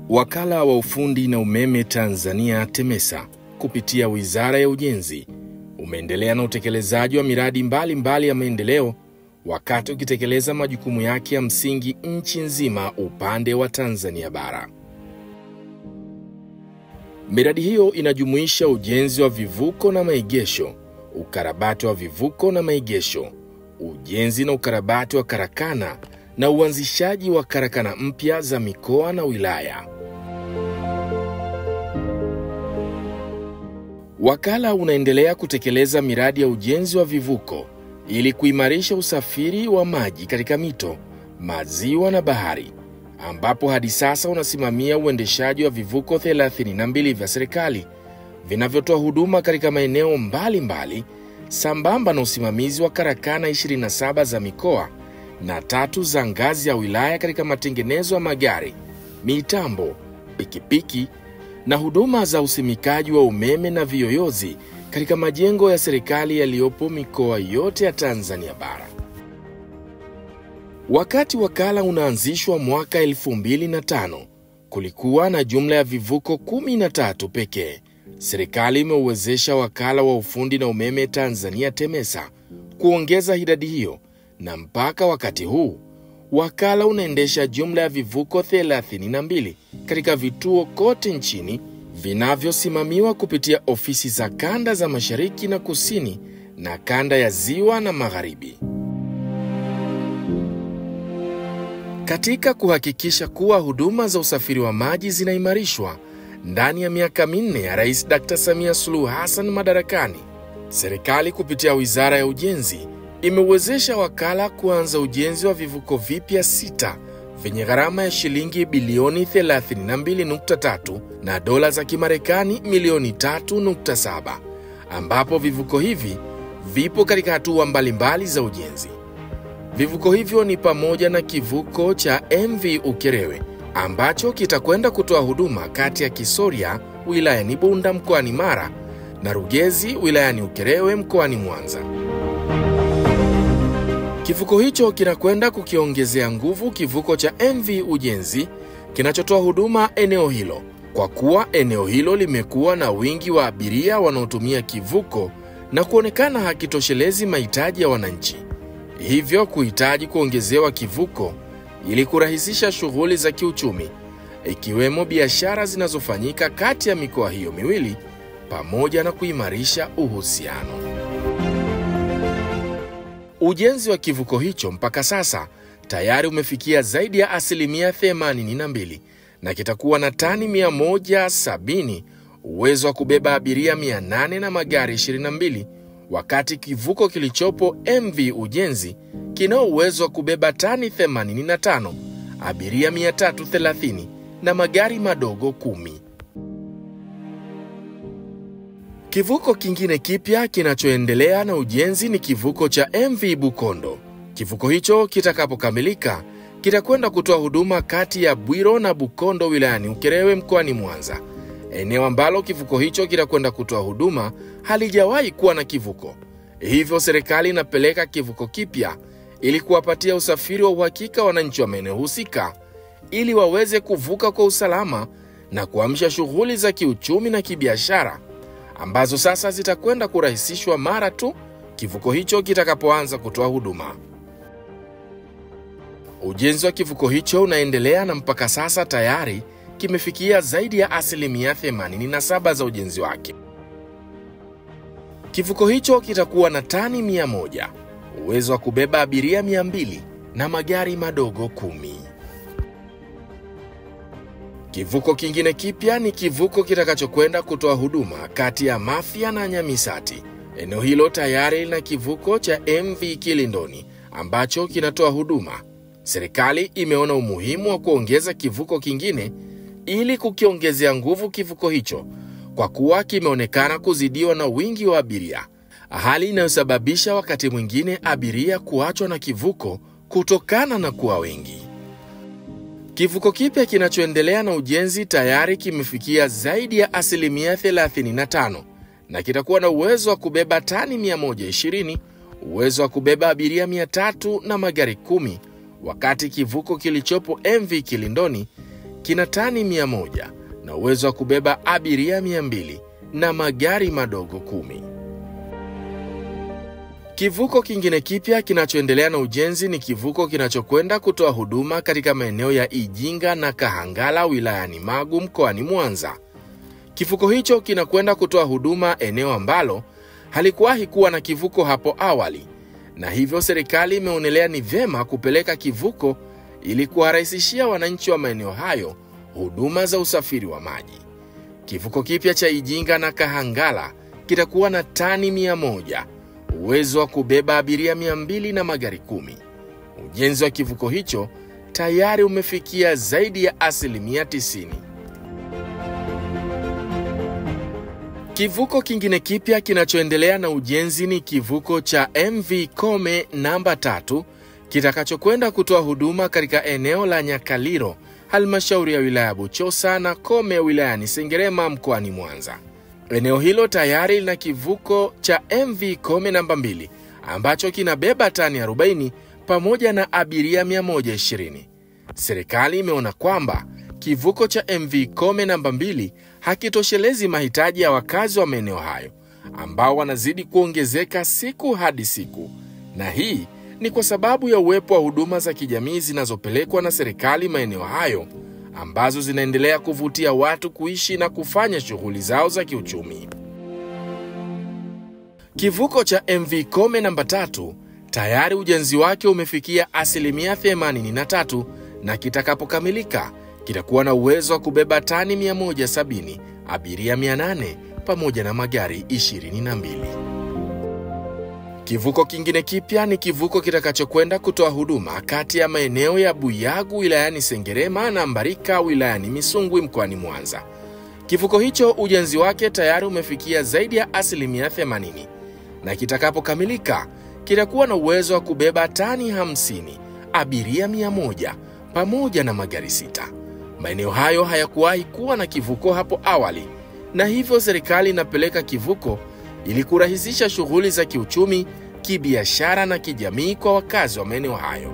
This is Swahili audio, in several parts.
Wakala wa Ufundi na Umeme Tanzania TEMESA kupitia Wizara ya Ujenzi umeendelea na utekelezaji wa miradi mbalimbali ya maendeleo wakati ukitekeleza majukumu yake ya msingi nchi nzima upande wa Tanzania bara. Miradi hiyo inajumuisha ujenzi wa vivuko na maegesho, ukarabati wa vivuko na maegesho, ujenzi na ukarabati wa karakana na uanzishaji wa karakana mpya za mikoa na wilaya. Wakala unaendelea kutekeleza miradi ya ujenzi wa vivuko ili kuimarisha usafiri wa maji katika mito, maziwa na bahari, ambapo hadi sasa unasimamia uendeshaji wa vivuko 32 vya serikali vinavyotoa huduma katika maeneo mbalimbali, sambamba na usimamizi wa karakana 27 za mikoa na 3 za ngazi ya wilaya katika matengenezo ya magari, mitambo, pikipiki na huduma za usimikaji wa umeme na viyoyozi katika majengo ya serikali yaliyopo mikoa yote ya Tanzania bara. Wakati wakala unaanzishwa mwaka 2005, kulikuwa na jumla ya vivuko 13 pekee. Serikali imeuwezesha Wakala wa Ufundi na Umeme Tanzania TEMESA kuongeza idadi hiyo, na mpaka wakati huu wakala unaendesha jumla ya vivuko 32 katika vituo kote nchini vinavyosimamiwa kupitia ofisi za kanda za Mashariki na Kusini na kanda ya Ziwa na Magharibi. Katika kuhakikisha kuwa huduma za usafiri wa maji zinaimarishwa ndani ya miaka 4 ya Rais Dr. Samia Suluhu Hassan madarakani, serikali kupitia Wizara ya Ujenzi imewezesha wakala kuanza ujenzi wa vivuko vipya 6 vyenye gharama ya shilingi bilioni 32.3 na dola za Kimarekani milioni 3.7, ambapo vivuko hivi vipo katika hatua mbalimbali za ujenzi. Vivuko hivyo ni pamoja na kivuko cha MV Ukerewe ambacho kitakwenda kutoa huduma kati ya Kisoria wilayani Bunda mkoani Mara na Rugezi wilayani Ukerewe mkoani Mwanza. Kivuko hicho kinakwenda kukiongezea nguvu kivuko cha MV Ujenzi kinachotoa huduma eneo hilo, kwa kuwa eneo hilo limekuwa na wingi wa abiria wanaotumia kivuko na kuonekana hakitoshelezi mahitaji ya wananchi, hivyo kuhitaji kuongezewa kivuko ili kurahisisha shughuli za kiuchumi, ikiwemo biashara zinazofanyika kati ya mikoa hiyo miwili pamoja na kuimarisha uhusiano. Ujenzi wa kivuko hicho mpaka sasa tayari umefikia zaidi ya 82% na kitakuwa na tani 170, uwezo wa kubeba abiria 800 na magari 22, wakati kivuko kilichopo MV Ujenzi kina uwezo wa kubeba tani 85, abiria 330 na magari madogo 10. Kivuko kingine kipya kinachoendelea na ujenzi ni kivuko cha MV Bukondo. Kivuko hicho kitakapokamilika kitakwenda kutoa huduma kati ya Bwiro na Bukondo wilayani Ukerewe mkoani Mwanza, eneo ambalo kivuko hicho kitakwenda kutoa huduma halijawahi kuwa na kivuko. Hivyo serikali inapeleka kivuko kipya ili kuwapatia usafiri wa uhakika wananchi wa maeneo husika ili waweze kuvuka kwa usalama na kuamsha shughuli za kiuchumi na kibiashara ambazo sasa zitakwenda kurahisishwa mara tu kivuko hicho kitakapoanza kutoa huduma. Ujenzi wa kivuko hicho unaendelea na mpaka sasa tayari kimefikia zaidi ya 87% za ujenzi wake. Kivuko hicho kitakuwa na tani 100, uwezo wa kubeba abiria 200 na magari madogo 10. Kivuko kingine kipya ni kivuko kitakachokwenda kutoa huduma kati ya Mafia na Nyamisati. Eneo hilo tayari lina kivuko cha MV Kilindoni ambacho kinatoa huduma. Serikali imeona umuhimu wa kuongeza kivuko kingine ili kukiongezea nguvu kivuko hicho, kwa kuwa kimeonekana kuzidiwa na wingi wa abiria, hali inayosababisha wakati mwingine abiria kuachwa na kivuko kutokana na kuwa wengi. Kivuko kipya kinachoendelea na ujenzi tayari kimefikia zaidi ya 35% na kitakuwa na uwezo wa kubeba tani 120, uwezo wa kubeba abiria 300 na magari 10, wakati kivuko kilichopo MV Kilindoni kina tani 100 na uwezo wa kubeba abiria 200 na magari madogo 10. Kivuko kingine kipya kinachoendelea na ujenzi ni kivuko kinachokwenda kutoa huduma katika maeneo ya Ijinga na Kahangala wilayani Magu mkoani Mwanza. Kivuko hicho kinakwenda kutoa huduma eneo ambalo halikuwahi kuwa na kivuko hapo awali, na hivyo serikali imeonelea ni vyema kupeleka kivuko ili kuwarahisishia wananchi wa maeneo hayo huduma za usafiri wa maji. Kivuko kipya cha Ijinga na Kahangala kitakuwa na tani 100, uwezo wa kubeba abiria 200 na magari 10. Ujenzi wa kivuko hicho tayari umefikia zaidi ya 90%. Kivuko kingine kipya kinachoendelea na ujenzi ni kivuko cha MV Kome namba 3 kitakachokwenda kutoa huduma katika eneo la Nyakaliro, halmashauri ya wilaya Buchosa na Kome wilayani Sengerema mkoani Mwanza. Eneo hilo tayari lina kivuko cha MV Kome namba 2 ambacho kinabeba tani 40 pamoja na abiria 120. Serikali imeona kwamba kivuko cha MV Kome namba 2 hakitoshelezi mahitaji ya wakazi wa maeneo hayo ambao wanazidi kuongezeka siku hadi siku, na hii ni kwa sababu ya uwepo wa huduma za kijamii zinazopelekwa na serikali maeneo hayo ambazo zinaendelea kuvutia watu kuishi na kufanya shughuli zao za kiuchumi. Kivuko cha MV Kome namba 3 tayari ujenzi wake umefikia 83% na kitakapokamilika kitakuwa na uwezo wa kubeba tani 170, abiria 800 pamoja na magari 22. Kivuko kingine kipya ni kivuko kitakachokwenda kutoa huduma kati ya maeneo ya Buyagu wilayani Sengerema na Mbarika wilayani Misungwi mkoani Mwanza. Kivuko hicho ujenzi wake tayari umefikia zaidi ya 80% na kitakapokamilika kitakuwa na uwezo wa kubeba tani 50, abiria 100 pamoja na magari 6. Maeneo hayo hayakuwahi kuwa na kivuko hapo awali, na hivyo serikali inapeleka kivuko ili kurahisisha shughuli za kiuchumi, kibiashara na kijamii kwa wakazi wa maeneo hayo.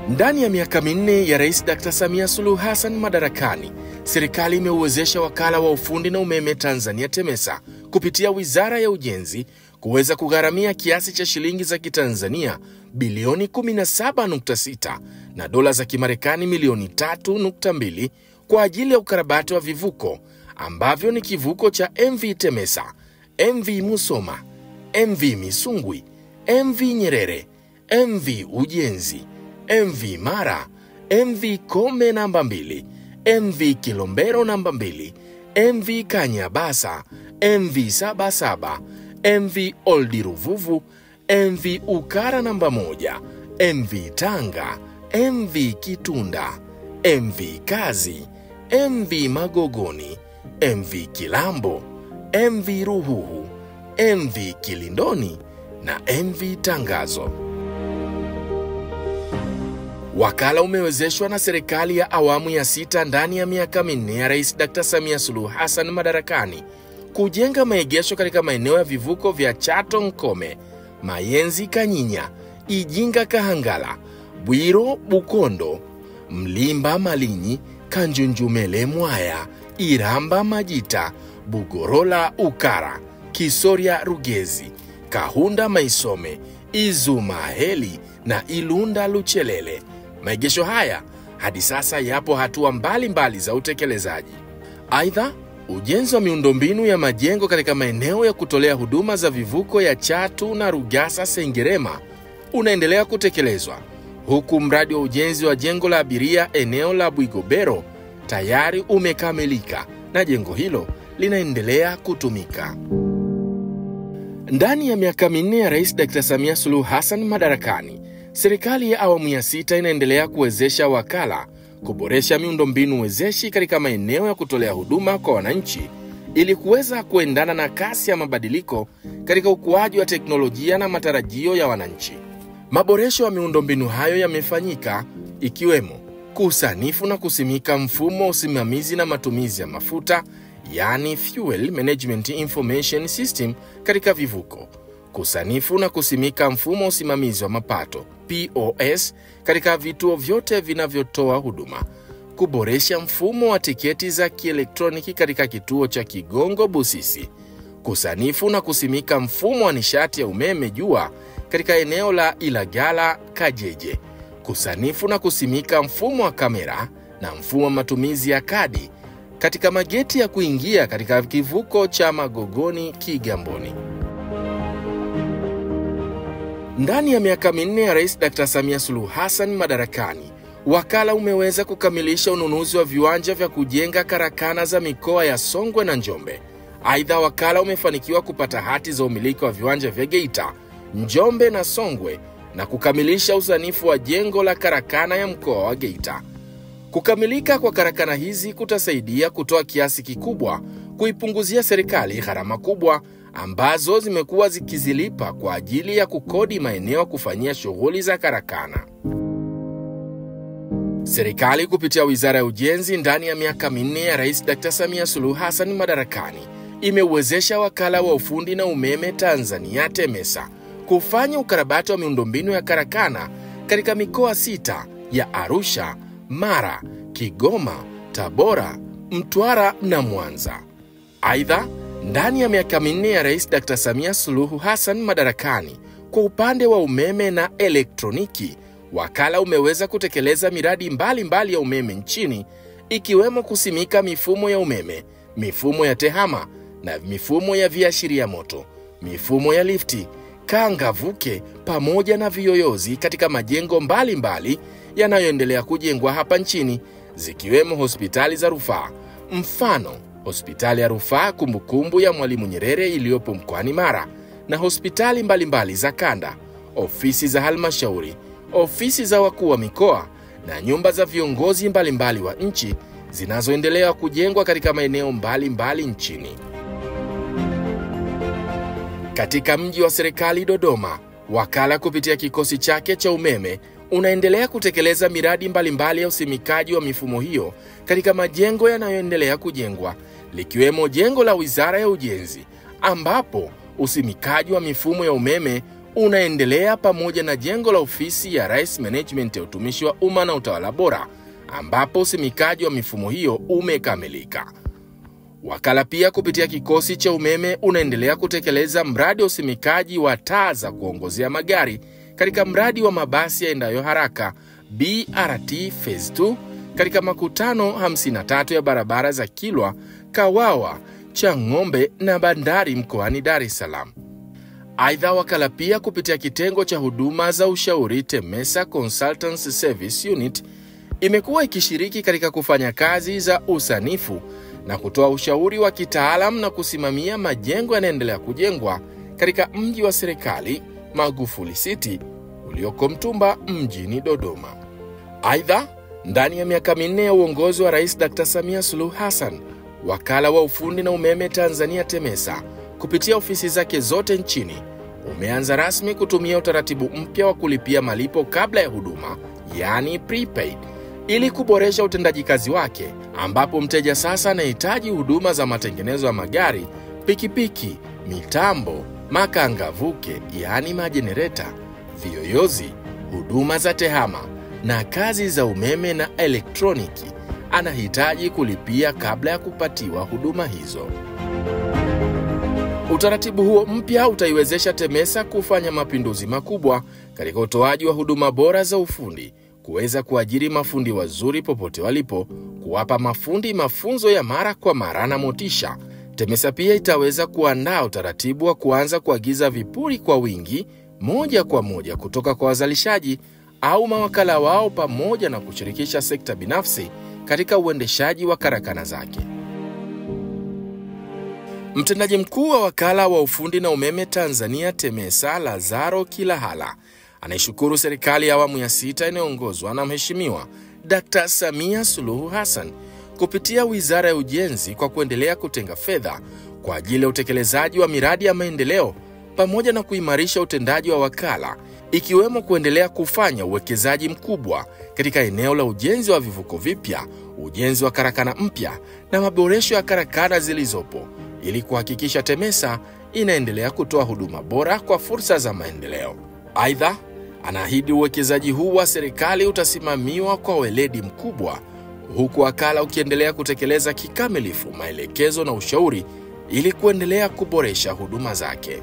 Ndani ya miaka 4 ya Rais Dr. Samia Suluhu Hassan madarakani, serikali imeuwezesha wakala wa ufundi na umeme Tanzania TEMESA kupitia Wizara ya Ujenzi kuweza kugharamia kiasi cha shilingi za Kitanzania bilioni 17.6 na dola za Kimarekani milioni 3.2 kwa ajili ya ukarabati wa vivuko ambavyo ni kivuko cha MV TEMESA, MV Musoma, MV Misungwi, MV Nyerere, MV Ujenzi, MV Mara, MV Kome namba 2, MV Kilombero namba 2, MV Kanyabasa, MV Sabasaba, MV Oldi Ruvuvu, MV Ukara namba 1, MV Tanga, MV Kitunda, MV Kazi, MV Magogoni, MV Kilambo, MV Ruhuhu, MV Kilindoni na MV Tangazo. Wakala umewezeshwa na serikali ya awamu ya 6 ndani ya miaka 4 ya Rais Dr. Samia Suluhu Hassan madarakani kujenga maegesho katika maeneo ya vivuko vya Chato Nkome, Mayenzi Kanyinya, Ijinga Kahangala, Bwiro Bukondo, Mlimba Malinyi, Kanjunjumele Mwaya, Iramba Majita, Bugorola Ukara, Kisoria Rugezi, Kahunda Maisome, Izuma Heli na Ilunda Luchelele. Maegesho haya hadi sasa yapo hatua mbalimbali za utekelezaji. Aidha, ujenzi wa miundombinu ya majengo katika maeneo ya kutolea huduma za vivuko ya Chatu na Rugasa Sengerema unaendelea kutekelezwa, huku mradi wa ujenzi wa jengo la abiria eneo la Bwigobero tayari umekamilika na jengo hilo linaendelea kutumika. Ndani ya miaka 4 ya Rais Dr. Samia Suluhu Hassan madarakani, serikali ya awamu ya 6 inaendelea kuwezesha wakala kuboresha miundombinu wezeshi katika maeneo ya kutolea huduma kwa wananchi ili kuweza kuendana na kasi ya mabadiliko katika ukuaji wa teknolojia na matarajio ya wananchi. Maboresho ya miundombinu hayo yamefanyika ikiwemo kusanifu na kusimika mfumo wa usimamizi na matumizi ya mafuta, yani Fuel Management Information System katika vivuko, kusanifu na kusimika mfumo wa usimamizi wa mapato POS katika vituo vyote vinavyotoa huduma, kuboresha mfumo wa tiketi za kielektroniki katika kituo cha Kigongo Busisi, kusanifu na kusimika mfumo wa nishati ya umeme jua katika eneo la Ilagala Kajeje, kusanifu na kusimika mfumo wa kamera na mfumo wa matumizi ya kadi katika mageti ya kuingia katika kivuko cha Magogoni Kigamboni. Ndani ya miaka minne ya Rais Dr. Samia Suluhu Hassan madarakani, wakala umeweza kukamilisha ununuzi wa viwanja vya kujenga karakana za mikoa ya Songwe na Njombe. Aidha, wakala umefanikiwa kupata hati za umiliki wa viwanja vya Geita, Njombe na Songwe na kukamilisha usanifu wa jengo la karakana ya mkoa wa Geita. Kukamilika kwa karakana hizi kutasaidia kutoa kiasi kikubwa kuipunguzia serikali gharama kubwa ambazo zimekuwa zikizilipa kwa ajili ya kukodi maeneo kufanyia shughuli za karakana. Serikali kupitia Wizara ya Ujenzi ndani ya miaka minne ya Rais Dr. Samia Suluhu Hassan madarakani imeuwezesha Wakala wa Ufundi na Umeme Tanzania TEMESA kufanya ukarabati wa miundombinu ya karakana katika mikoa 6 ya Arusha, Mara, Kigoma, Tabora, Mtwara na Mwanza. Aidha, ndani ya miaka minne ya Rais Dr. Samia Suluhu Hassan madarakani, kwa upande wa umeme na elektroniki, wakala umeweza kutekeleza miradi mbalimbali ya umeme nchini, ikiwemo kusimika mifumo ya umeme, mifumo ya tehama na mifumo ya viashiria moto, mifumo ya lifti, kangavuke pamoja na viyoyozi katika majengo mbalimbali yanayoendelea kujengwa hapa nchini, zikiwemo hospitali za rufaa, mfano hospitali ya rufaa kumbukumbu ya Mwalimu Nyerere iliyopo mkoani Mara, na hospitali mbalimbali za kanda, ofisi za halmashauri, ofisi za wakuu wa mikoa na nyumba za viongozi mbalimbali wa nchi zinazoendelea kujengwa katika maeneo mbalimbali nchini. Katika mji wa serikali Dodoma, wakala kupitia kikosi chake cha umeme unaendelea kutekeleza miradi mbalimbali ya usimikaji wa mifumo hiyo katika majengo yanayoendelea kujengwa, likiwemo jengo la Wizara ya Ujenzi ambapo usimikaji wa mifumo ya umeme unaendelea, pamoja na jengo la Ofisi ya Rais Management ya Utumishi wa Umma na Utawala Bora ambapo usimikaji wa mifumo hiyo umekamilika. Wakala pia kupitia kikosi cha umeme unaendelea kutekeleza mradi wa usimikaji wa taa za kuongozea magari katika mradi wa mabasi yaendayo haraka BRT Phase 2 katika makutano 53 ya barabara za Kilwa, Kawawa, Chang'ombe na Bandari mkoani Dar es Salaam. Aidha, wakala pia kupitia kitengo cha huduma za ushauri TEMESA Consultancy Service Unit imekuwa ikishiriki katika kufanya kazi za usanifu na kutoa ushauri wa kitaalamu na kusimamia majengo yanayoendelea kujengwa katika mji wa serikali Magufuli City ulioko Mtumba mjini Dodoma. Aidha, ndani ya miaka minne ya uongozi wa Rais Dr. Samia Suluhu Hassan, Wakala wa Ufundi na Umeme Tanzania TEMESA kupitia ofisi zake zote nchini umeanza rasmi kutumia utaratibu mpya wa kulipia malipo kabla ya huduma, yani prepaid, ili kuboresha utendaji kazi wake, ambapo mteja sasa anahitaji huduma za matengenezo ya magari, pikipiki, mitambo, makangavuke yani majenereta, viyoyozi, huduma za tehama na kazi za umeme na elektroniki, anahitaji kulipia kabla ya kupatiwa huduma hizo. Utaratibu huo mpya utaiwezesha TEMESA kufanya mapinduzi makubwa katika utoaji wa huduma bora za ufundi, kuweza kuajiri mafundi wazuri popote walipo, kuwapa mafundi mafunzo ya mara kwa mara na motisha. TEMESA pia itaweza kuandaa utaratibu wa kuanza kuagiza vipuri kwa wingi moja kwa moja kutoka kwa wazalishaji au mawakala wao, pamoja na kushirikisha sekta binafsi katika uendeshaji wa karakana zake. Mtendaji mkuu wa Wakala wa Ufundi na Umeme Tanzania TEMESA Lazaro Kilahala anaishukuru serikali ya awamu ya 6 inayoongozwa na Mheshimiwa Dr. Samia Suluhu Hassan kupitia Wizara ya Ujenzi kwa kuendelea kutenga fedha kwa ajili ya utekelezaji wa miradi ya maendeleo pamoja na kuimarisha utendaji wa wakala, ikiwemo kuendelea kufanya uwekezaji mkubwa katika eneo la ujenzi wa vivuko vipya, ujenzi wa karakana mpya na maboresho ya karakana zilizopo, ili kuhakikisha TEMESA inaendelea kutoa huduma bora kwa fursa za maendeleo. Aidha, anaahidi uwekezaji huu wa serikali utasimamiwa kwa weledi mkubwa, huku wakala ukiendelea kutekeleza kikamilifu maelekezo na ushauri ili kuendelea kuboresha huduma zake.